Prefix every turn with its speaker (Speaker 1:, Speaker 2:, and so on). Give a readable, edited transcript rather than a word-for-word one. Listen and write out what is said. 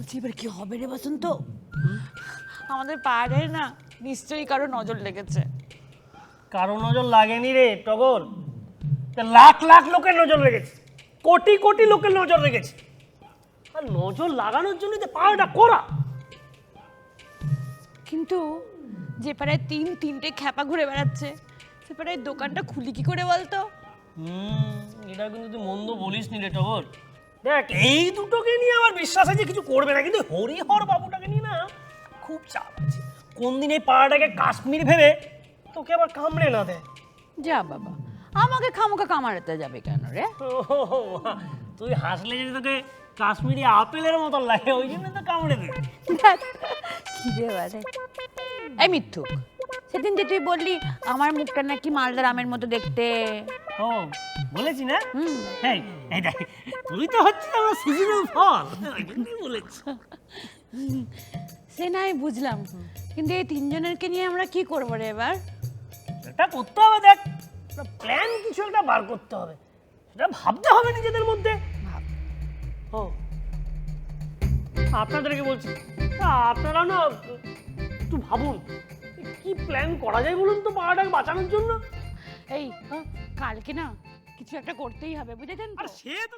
Speaker 1: বলছি এবার কি হবে রে বসন্ত? আমাদের পাড়ায় না নিশ্চয়ই কারো নজর লেগেছে।
Speaker 2: কারো নজর লাগেনি রে টগর, লাখ লাখ লোকের নজর লেগেছে, কোটি কোটি লোকের নজর লেগেছে। আর নজর লাগানোর জন্য তো পাড়াটা করা।
Speaker 1: কিন্তু যে পাড়ায় তিনটে খ্যাপা ঘুরে বেড়াচ্ছে সে পাড়ায় দোকানটা খুলি কি করে বলতো?
Speaker 2: এটা কিন্তু তুই মন্দ বলিস নি রে টগর। দেখ এই দুটোকে নিয়ে আমার বিশ্বাস আছে কিছু করবে না, কিন্তু হরিহর বাবুটাকে নিয়ে না খুব চাপ আছে। কোন দিন এই পাড়াটাকে কাশ্মীর ভেবে তোকে আবার কামড়ে না দেয়।
Speaker 1: যা বাবা, আমাকে খামোকা কামারাতে যাবে কেন রে?
Speaker 2: তুই হাসলে যদি তোকে কাশ্মীরি আপেলের মতন লাগে, ওই জন্য তো কামড়ে দেবে।
Speaker 1: কি রে বারে, এই মিথ্যুক, সেদিন যে তুই বললি আমার মুখটা নাকি মালদার আমের মতো দেখতে।
Speaker 2: ও বলেছি না? হ্যাঁ এই দেখ, তুই তো হচ্ছে আমার সিজনাল ফল, ওই জন্যই বলেছি।
Speaker 1: সে না আমি বুঝলাম, কিন্তু এই তিনজনেরকে নিয়ে আমরা কি করবো রে এবার?
Speaker 2: এটা করতে হবে, দেখ প্ল্যান কিছু একটা বার করতে হবে, সেটা ভাবতে হবে নিজেদের মধ্যে। ও আপনাদেরকে বলছি, আপনারা না একটু ভাবুন কি প্ল্যান করা যায় বলুন তো পাড়াটাকে বাঁচানোর জন্য।
Speaker 1: এই কালকে না কিছু একটা করতেই হবে, বুঝেছেন তো?
Speaker 2: আর সে তো